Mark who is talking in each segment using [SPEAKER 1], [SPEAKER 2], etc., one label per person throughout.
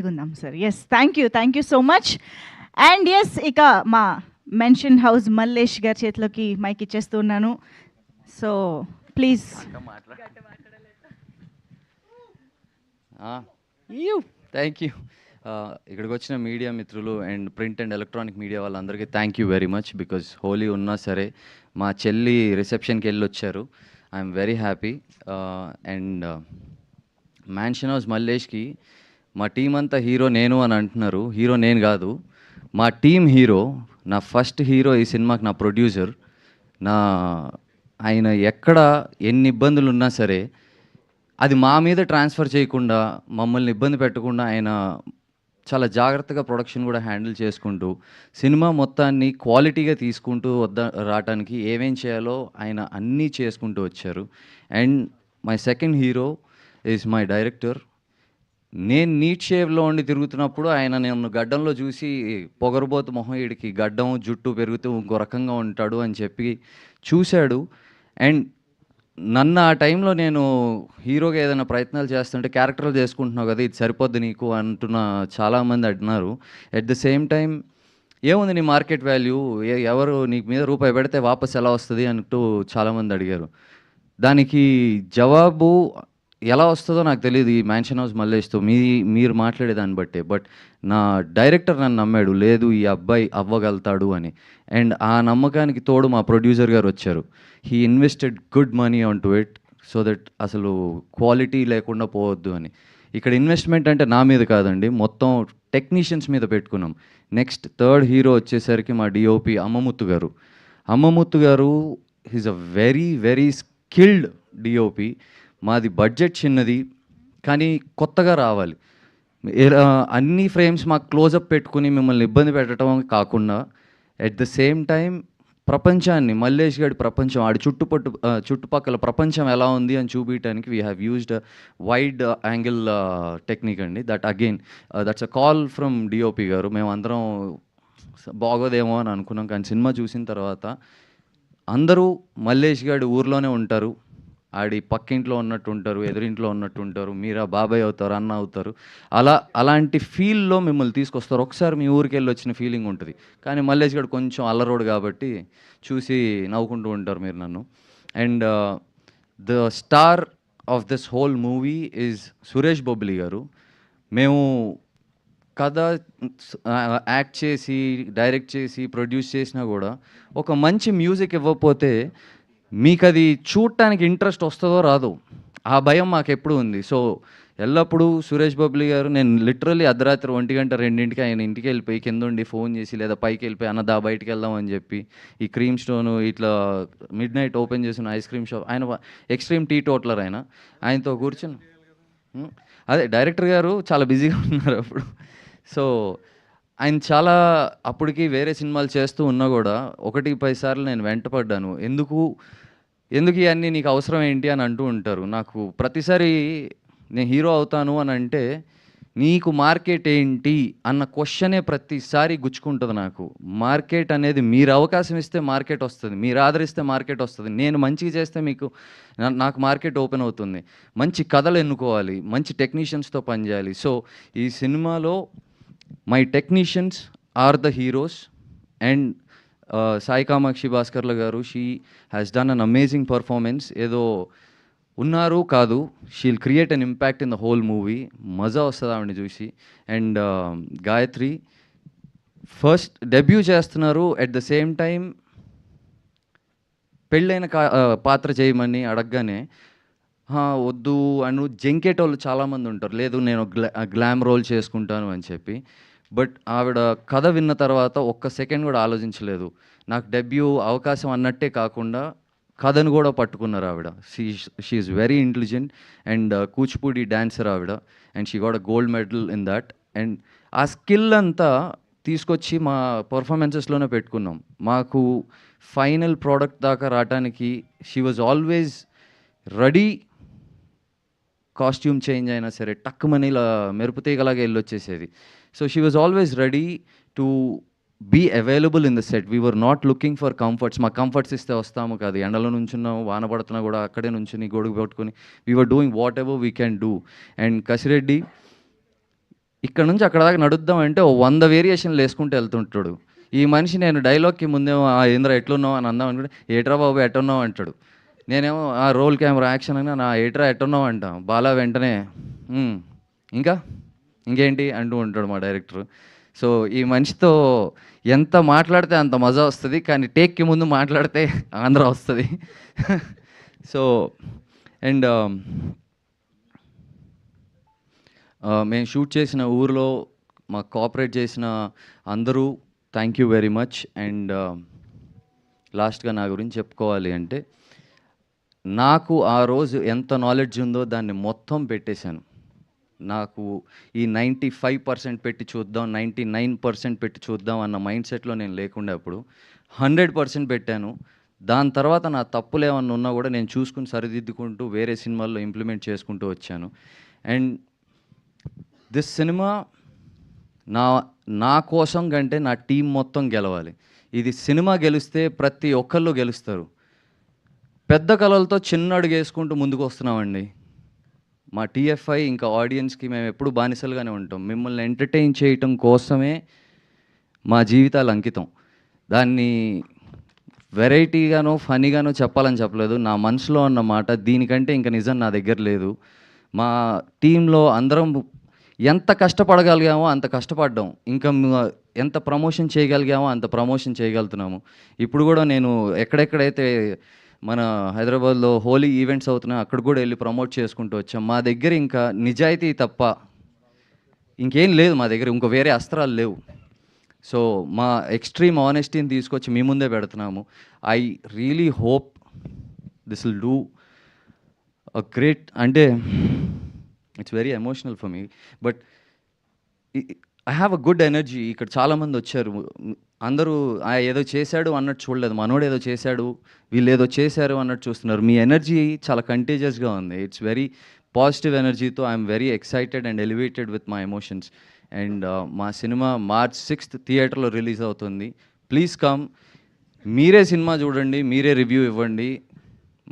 [SPEAKER 1] ఉందాం sir. Yes, thank you so much. And yes, ఇక మా మెన్షన్ హౌస్ మల్లేష్ గారి చేతిలోకి మైక్ ఇచ్చేస్తున్నాను. So please.
[SPEAKER 2] Thank you. ఇక్కడికి వచ్చిన మీడియా మిత్రులు and print and electronic media వాళ్ళందరికీ thank you very much. Because Holi ఉన్నా సరే మా చెల్లి రిసెప్షన్కి వెళ్ళి వచ్చారు. I'm very happy. And mansion house మల్లేష్కి మా టీం అంతా హీరో నేను అని అంటున్నారు. హీరో నేను కాదు, మా టీం హీరో. నా ఫస్ట్ హీరో ఈ సినిమాకి నా ప్రొడ్యూసర్. నా ఆయన ఎక్కడ ఎన్ని ఇబ్బందులు ఉన్నా సరే అది మా మీద ట్రాన్స్ఫర్ చేయకుండా, మమ్మల్ని ఇబ్బంది పెట్టకుండా ఆయన చాలా జాగ్రత్తగా ప్రొడక్షన్ కూడా హ్యాండిల్ చేసుకుంటూ సినిమా మొత్తాన్ని క్వాలిటీగా తీసుకుంటూ రావటానికి ఏమేం చేయాలో ఆయన అన్నీ చేసుకుంటూ వచ్చారు. And my second hero is my director. నేను నీట్ షేవ్లో ఉండి తిరుగుతున్నప్పుడు ఆయన నన్ను గడ్డంలో చూసి పొగరబోతు మొహం, వీడికి గడ్డం జుట్టు పెరుగుతూ ఇంకో రకంగా ఉంటాడు అని చెప్పి చూశాడు. అండ్ నన్ను ఆ టైంలో నేను హీరోగా ఏదైనా ప్రయత్నాలు చేస్తుంటే క్యారెక్టర్లు చేసుకుంటున్నావు కదా, ఇది సరిపోద్ది నీకు అంటున్న చాలామంది అంటున్నారు. ఎట్ ద సేమ్ టైం ఏముంది నీ మార్కెట్ వాల్యూ, ఎవరు నీకు మీద రూపాయి పెడితే వాపస్ ఎలా వస్తుంది అంటూ చాలామంది అడిగారు. దానికి జవాబు ఎలా వస్తుందో నాకు తెలియదు ఈ మ్యాన్షన్ హౌస్ మల్లేష్తో మీరు మాట్లాడే దాన్ని బట్టే. బట్ నా డైరెక్టర్ నన్ను నమ్మాడు, లేదు ఈ అబ్బాయి అవ్వగలుగుతాడు అని. అండ్ ఆ నమ్మకానికి తోడు మా ప్రొడ్యూసర్ గారు వచ్చారు. He invested good money on to it so that అసలు క్వాలిటీ లేకుండా పోవద్దు అని. ఇక్కడ ఇన్వెస్ట్మెంట్ అంటే నా మీద కాదండి, మొత్తం టెక్నీషియన్స్ మీద పెట్టుకున్నాం. నెక్స్ట్ థర్డ్ హీరో వచ్చేసరికి మా డిఓపి అమ్మముత్తు గారు. అమ్మముత్తు గారు is a very very skilled DOP. మాది బడ్జెట్ చిన్నది కానీ కొత్తగా రావాలి. అన్ని ఫ్రేమ్స్ మాకు క్లోజప్ పెట్టుకుని మిమ్మల్ని ఇబ్బంది పెట్టడం కాకుండా ఎట్ ద సేమ్ టైం ప్రపంచాన్ని, మల్లేష్ గారి ప్రపంచం, ఆడి చుట్టుపక్కల ప్రపంచం ఎలా ఉంది అని చూపించడానికి we have used wide angle technique అండి. That again that's a call from DOP garu. మేమందరం బాగోదేమో అని అనుకున్నాం, కానీ సినిమా చూసిన తర్వాత అందరూ మల్లేష్ గారి ఊర్లోనే ఉంటారు, ఆడి పక్కింట్లో ఉన్నట్టు ఉంటారు, ఎదురింట్లో ఉన్నట్టు ఉంటారు, మీరా బాబాయ్ అవుతారు, అన్న అవుతారు. అలాంటి ఫీల్లో మిమ్మల్ని తీసుకొస్తారు. ఒకసారి మీ ఊరికి వెళ్ళి వచ్చిన ఫీలింగ్ ఉంటుంది. కానీ మల్లేష్ గారు కొంచెం అల్లరోడు కాబట్టి చూసి నవ్వుకుంటూ ఉంటారు మీరు నన్ను. And the star of this whole movie is Suresh Bobbili గారు. మేము కథ యాక్ట్ చేసి, డైరెక్ట్ చేసి, ప్రొడ్యూస్ చేసినా కూడా ఒక మంచి మ్యూజిక్ ఇవ్వకపోతే మీకు అది చూడటానికి ఇంట్రెస్ట్ వస్తుందో రాదో ఆ భయం మాకు ఎప్పుడు ఉంది. సో ఎల్లప్పుడూ సురేష్ బొబ్బిలి గారు, నేను లిటరల్లీ అర్ధరాత్రి 1 గంట 2ంటికి ఆయన ఇంటికి వెళ్ళిపోయి కింద ఉండి ఫోన్ చేసి లేదా పైకి వెళ్ళిపోయి అన్నదా బయటికి వెళ్దాం అని చెప్పి ఈ క్రీమ్ స్టోను ఇట్లా మిడ్ నైట్ ఓపెన్ చేసిన ఐస్ క్రీమ్ షాప్, ఆయన ఎక్స్ట్రీమ్ టీ టోటలర్. ఆయనతో కూర్చుని అదే డైరెక్టర్ గారు చాలా బిజీగా ఉన్నారు అప్పుడు. సో ఆయన చాలా అప్పటికి వేరే సినిమాలు చేస్తూ ఉన్నా కూడా 1-10 సార్లు నేను వెంటపడ్డాను. ఎందుకు ఇవన్నీ నీకు అవసరం ఏంటి అని అంటూ ఉంటారు. నాకు ప్రతిసారి నేను హీరో అవుతాను అని అంటే నీకు మార్కెట్ ఏంటి అన్న క్వశ్చనే ప్రతిసారి గుచ్చుకుంటుంది నాకు. మార్కెట్ అనేది మీరు అవకాశం ఇస్తే మార్కెట్ వస్తుంది, మీరు ఆదరిస్తే మార్కెట్ వస్తుంది. నేను మంచిగా చేస్తే నాకు మార్కెట్ ఓపెన్ అవుతుంది. మంచి కథలు ఎన్నుకోవాలి, మంచి టెక్నీషియన్స్తో పనిచేయాలి. సో ఈ సినిమాలో my technicians are the heroes. And Sai Kamakshi Bhaskarla garu, she has done an amazing performance. ఏదో ఉన్నారు కాదు, she'll create an impact in the whole movie. మజా వస్తుంది ఆవిడని చూసి. అండ్ గాయత్రి ఫస్ట్ డెబ్యూ చేస్తున్నారు. ఎట్ ద సేమ్ టైం పెళ్ళైన పాత్ర చేయమని అడగగానే వద్దు అను జంకేటోళ్ళు చాలామంది ఉంటారు, లేదు నేను గ్లామ్ రోల్ చేసుకుంటాను అని చెప్పి. బట్ ఆవిడ కథ విన్న తర్వాత ఒక్క సెకండ్ కూడా ఆలోచించలేదు. నాకు డెబ్యూ అవకాశం అన్నట్టే కాకుండా కథను కూడా పట్టుకున్నారు ఆవిడ. She is very intelligent and Kuchipudi dancer ఆవిడ. And she got a gold medal in that. And ఆ స్కిల్ అంతా తీసుకొచ్చి మా పర్ఫార్మెన్సెస్లోనే పెట్టుకున్నాం. మాకు ఫైనల్ ప్రోడక్ట్ దాకా రావడానికి she was always ready. Costume change అయినా సరే టక్కుమని ఇలా మెరుపు తీగలాగా వెళ్ళొచ్చేసేది. So she was always ready to be available in the set. We were not looking for comforts. మాకు కంఫర్ట్స్ ఇస్తే వస్తాము కాదు, ఎండలో నుంచున్నాము, వాన పడుతున్నా కూడా అక్కడే నుంచుని గొడుగు పెట్టుకుని we were doing what ever we can do. And Kasireddy ఇక్కడ నుంచి అక్కడ దాకా నడుద్దాం అంటే ఓ 100 వేరియేషన్లు వేసుకుంటూ వెళ్తుంటాడు. ఈ మనిషి నేను డైలాగ్‌కి ముందేమో ఏందిరా ఎట్లున్నావు అని అందాం అనుకుంటే, ఏట్రా బాబు ఎట్టున్నావు అంటాడు. నేనేమో ఆ రోల్ కెమెరా యాక్షన్ అని ఏట్రా ఎట్టున్నావు అంటా. బాలా వెంటనే "హ్మ్. ఇంకా? ఇంకేంటి?" అంటూ ఉంటాడు మా డైరెక్టర్. సో, ఈ మనిషితో ఎంత మాట్లాడితే అంత మజా వస్తది. కానీ టేక్‌కి ముందు మాట్లాడితే ఆంధ్ర వస్తది. సో, అండ్ మేము షూట్ చేసిన ఊరిలో మాకు కోఆపరేట్ చేసిన అందరూ thank you very much. And లాస్ట్‌గా నా గురించి చెప్పుకోవాలి అంటే, నాకు ఆ రోజు ఎంత నాలెడ్జ్ ఉందో దాన్ని మొత్తం పెట్టేశాను. నాకు ఈ 95% పెట్టి చూద్దాం, 99% పెట్టి చూద్దాం అన్న మైండ్ సెట్‌లో నేను లేకుండే అప్పుడు 100% పెట్టాను. దాని తర్వాత నా తప్పులేమన్నా ఉన్నా కూడా నేను చూసుకొని సరిదిద్దుకుంటూ వేరే సినిమాల్లో ఇంప్లిమెంట్ చేసుకుంటూ వచ్చాను. అండ్ దిస్ సినిమా నా నా కోసం కంటే నా టీం మొత్తం గెలవాలి. ఇది సినిమా గెలిస్తే ప్రతి ఒక్కళ్ళు గెలుస్తారు. పెద్ద కలలతో చిన్న అడుగేసుకుంటూ ముందుకు వస్తున్నామండి. మా టీఎఫ్ఐ ఇంకా ఆడియన్స్‌కి మేము ఎప్పుడు బానిసలుగానే ఉంటాం. మిమ్మల్ని ఎంటర్‌టైన్ చేయటం కోసమే మా జీవితాలు అంకితం. దాన్ని వెరైటీగానో, ఫన్నీగానో చెప్పాలని చెప్పలేదు. నా మనసులో ఉన్న మాట దీనికంటే ఇంక నిజం నా దగ్గర లేదు. మా టీంలో అందరం ఎంత కష్టపడగలిగామో అంత కష్టపడ్డాం. ఇంకా ఎంత ప్రమోషన్ చేయగలిగామో అంత ప్రమోషన్ చేయగలుగుతున్నాము. ఇప్పుడు కూడా నేను ఎక్కడెక్కడైతే మన హైదరాబాద్‌లో హోలీ ఈవెంట్స్ అవుతున్నాయో అక్కడికి కూడా వెళ్ళి ప్రమోట్ చేసుకుంటూ వచ్చాం. మా దగ్గర ఇంకా నిజాయితీ తప్ప ఇంకేం లేదు మా దగ్గర. ఇంకో వేరే అస్త్రాలు లేవు. సో, మా ఎక్స్‌ట్రీమ్ ఆనెస్టీని తీసుకొచ్చి మీ ముందే పెడుతున్నాము. I really hope this will do great. అంటే it's very emotional for me. But I have a good energy. ఇక్కడ చాలామంది వచ్చారు. అందరూ ఏదో చేశాడు అన్నట్టు చూడలేదు. మనోడు ఏదో చేశాడు, వీళ్ళు ఏదో చేశారు అన్నట్టు చూస్తున్నారు. మీ ఎనర్జీ చాలా కంటేజియస్‌గా ఉంది. ఇట్స్ వెరీ పాజిటివ్ ఎనర్జీతో I'm very excited and elevated with my emotions. And మా సినిమా March 6th థియేటర్లో రిలీజ్ అవుతుంది. Please come. మీరే సినిమా చూడండి, మీరే రివ్యూ ఇవ్వండి.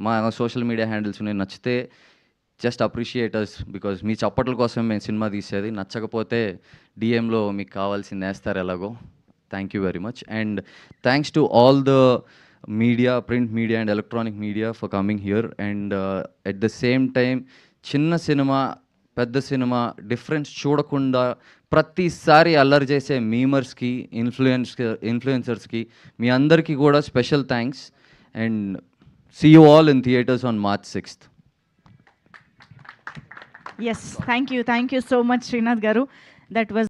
[SPEAKER 2] మా సోషల్ మీడియా హ్యాండిల్స్ ఉన్నాయి. నచ్చితే జస్ట్ అప్రిషియేట్ అస్ బికాజ్ మీ చప్పట్ల కోసం మేము సినిమా తీసేది. నచ్చకపోతే డిఎంలో మీకు కావాల్సింది వేస్తారు ఎలాగో. Thank you very much. And thanks to all the media, print media and electronic media for coming here. And at the same time చిన్న సినిమా, పెద్ద సినిమా డిఫరెన్స్ చూడకుండా ప్రతిసారి అల్లరి చేసే మీమర్స్కి, ఇన్ఫ్లుయెన్సర్స్కి మీ అందరికీ కూడా special thanks. And see you all in theatres on March 6th.
[SPEAKER 1] Yes, thank you so much, Srinath garu. That was